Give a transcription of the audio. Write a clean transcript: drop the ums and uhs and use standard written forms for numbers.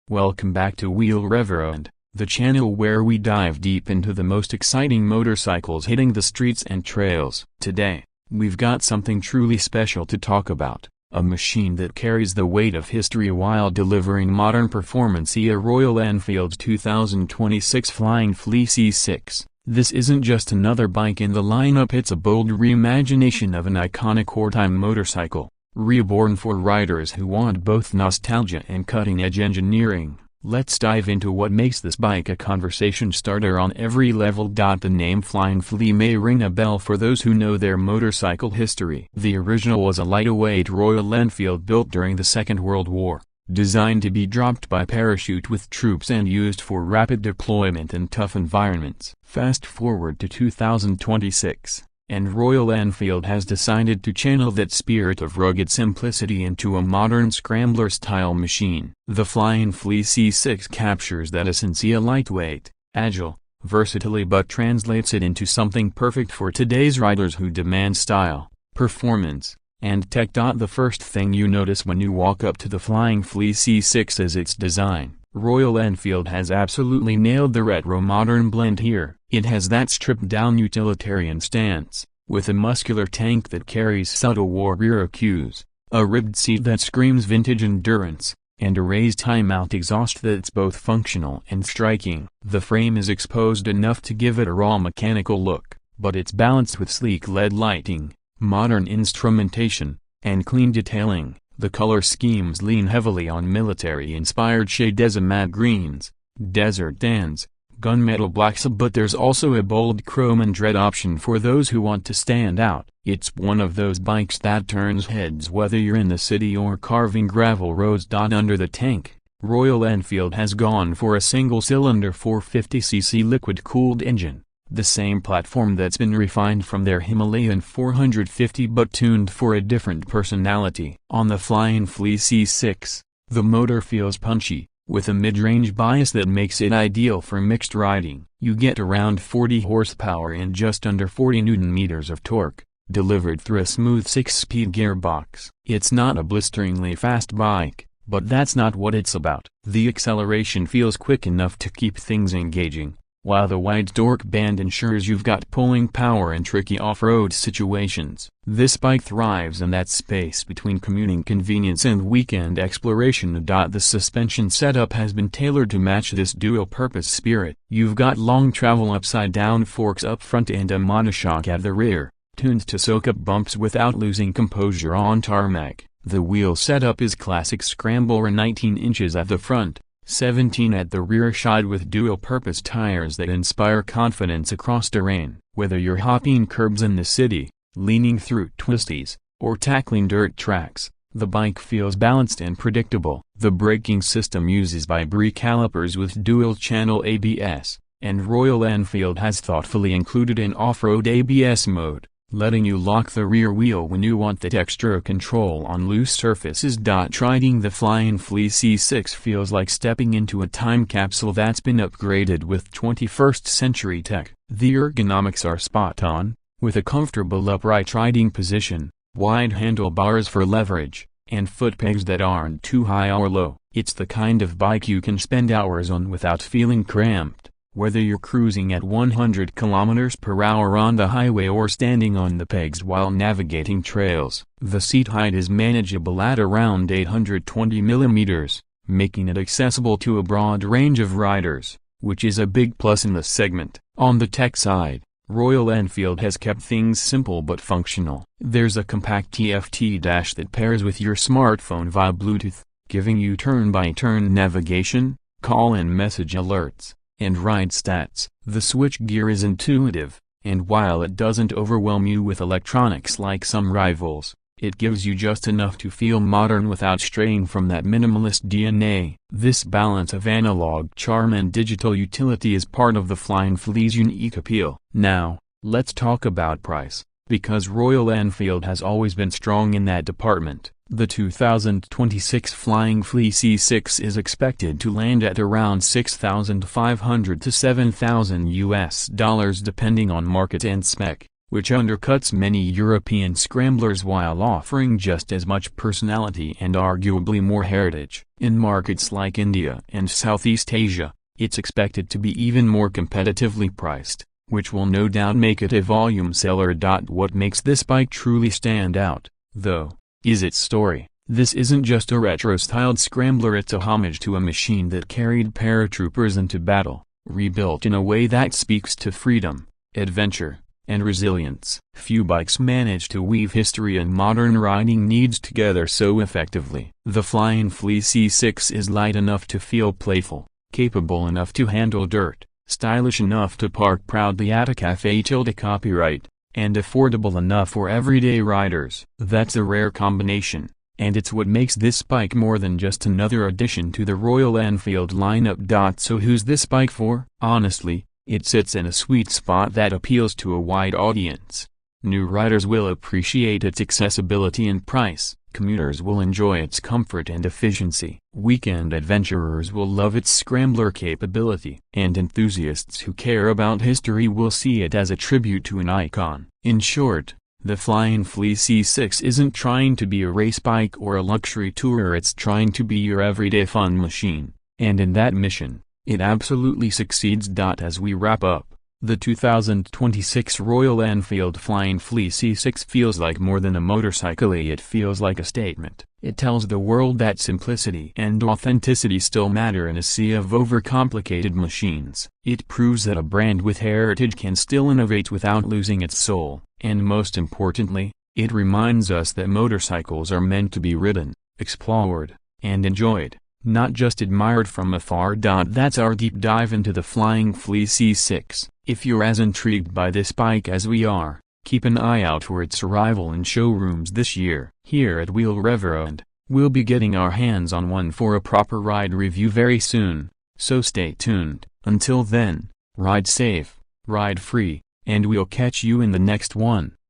Welcome back to Reborn, the channel where we dive deep into the most exciting motorcycles hitting the streets and trails. Today, we've got something truly special to talk about, a machine that carries the weight of history while delivering modern performance. A Royal Enfield 2026 Flying Flea C6. This isn't just another bike in the lineup, it's a bold reimagination of an iconic wartime motorcycle. Reborn for riders who want both nostalgia and cutting-edge engineering. Let's dive into what makes this bike a conversation starter on every level. The name Flying Flea may ring a bell for those who know their motorcycle history. The original was a lightweight Royal Enfield built during the Second World War, designed to be dropped by parachute with troops and used for rapid deployment in tough environments. Fast forward to 2026. And Royal Enfield has decided to channel that spirit of rugged simplicity into a modern scrambler-style machine. The Flying Flea C6 captures that essence, lightweight, agile, versatility, but translates it into something perfect for today's riders who demand style, performance, and tech. The first thing you notice when you walk up to the Flying Flea C6 is its design. Royal Enfield has absolutely nailed the retro-modern blend here. It has that stripped-down utilitarian stance, with a muscular tank that carries subtle warrior cues, a ribbed seat that screams vintage endurance, and a raised high-mount exhaust that's both functional and striking. The frame is exposed enough to give it a raw mechanical look, but it's balanced with sleek LED lighting, modern instrumentation, and clean detailing. The color schemes lean heavily on military-inspired shades as matte greens, desert tans, gunmetal blacks, but there's also a bold chrome and red option for those who want to stand out. It's one of those bikes that turns heads whether you're in the city or carving gravel roads. Under the tank, Royal Enfield has gone for a single-cylinder 450cc liquid-cooled engine. The same platform that's been refined from their Himalayan 450 but tuned for a different personality. On the Flying Flea C6, the motor feels punchy, with a mid-range bias that makes it ideal for mixed riding. You get around 40 horsepower and just under 40 Nm of torque, delivered through a smooth 6-speed gearbox. It's not a blisteringly fast bike, but that's not what it's about. The acceleration feels quick enough to keep things engaging, while the wide torque band ensures you've got pulling power in tricky off-road situations. This bike thrives in that space between commuting convenience and weekend exploration. The suspension setup has been tailored to match this dual-purpose spirit. You've got long travel upside-down forks up front and a monoshock at the rear, tuned to soak up bumps without losing composure on tarmac. The wheel setup is classic scrambler, 19 inches at the front, 17 at the rear, shod with dual-purpose tires that inspire confidence across terrain. Whether you're hopping curbs in the city, leaning through twisties, or tackling dirt tracks, the bike feels balanced and predictable. The braking system uses bi-brake calipers with dual-channel ABS, and Royal Enfield has thoughtfully included an off-road ABS mode, letting you lock the rear wheel when you want that extra control on loose surfaces. Riding the Flying Flea C6 feels like stepping into a time capsule that's been upgraded with 21st century tech. The ergonomics are spot on, with a comfortable upright riding position, wide handlebars for leverage, and foot pegs that aren't too high or low. It's the kind of bike you can spend hours on without feeling cramped. Whether you're cruising at 100 km/h on the highway or standing on the pegs while navigating trails, the seat height is manageable at around 820 mm, making it accessible to a broad range of riders, which is a big plus in the segment. On the tech side, Royal Enfield has kept things simple but functional. There's a compact TFT dash that pairs with your smartphone via Bluetooth, giving you turn-by-turn navigation, call and message alerts, and ride stats. The switchgear is intuitive, and while it doesn't overwhelm you with electronics like some rivals, it gives you just enough to feel modern without straying from that minimalist DNA. This balance of analog charm and digital utility is part of the Flying Flea's unique appeal. Now, let's talk about price, because Royal Enfield has always been strong in that department. The 2026 Flying Flea C6 is expected to land at around $6,500 to $7,000 depending on market and spec. which undercuts many European scramblers while offering just as much personality and arguably more heritage. In markets like India and Southeast Asia, it's expected to be even more competitively priced, which will no doubt make it a volume seller. What makes this bike truly stand out, though, is its story. This isn't just a retro-styled scrambler, it's a homage to a machine that carried paratroopers into battle, rebuilt in a way that speaks to freedom, adventure, and resilience. Few bikes manage to weave history and modern riding needs together so effectively. The Flying Flea C6 is light enough to feel playful, capable enough to handle dirt, stylish enough to park proudly at a cafe. Copyright, and affordable enough for everyday riders. That's a rare combination, and it's what makes this bike more than just another addition to the Royal Enfield lineup. So who's this bike for? Honestly, it sits in a sweet spot that appeals to a wide audience. New riders will appreciate its accessibility and price, commuters will enjoy its comfort and efficiency, weekend adventurers will love its scrambler capability, and enthusiasts who care about history will see it as a tribute to an icon. In short, the Flying Flea C6 isn't trying to be a race bike or a luxury tourer, it's trying to be your everyday fun machine, and in that mission, it absolutely succeeds. As we wrap up, the 2026 Royal Enfield Flying Flea C6 feels like more than a motorcycle, it feels like a statement. It tells the world that simplicity and authenticity still matter in a sea of overcomplicated machines. It proves that a brand with heritage can still innovate without losing its soul. And most importantly, it reminds us that motorcycles are meant to be ridden, explored, and enjoyed, not just admired from afar. That's our deep dive into the Flying Flea C6. If you're as intrigued by this bike as we are, keep an eye out for its arrival in showrooms this year. Here at WWII, we'll be getting our hands on one for a proper ride review very soon, so stay tuned. Until then, ride safe, ride free, and we'll catch you in the next one.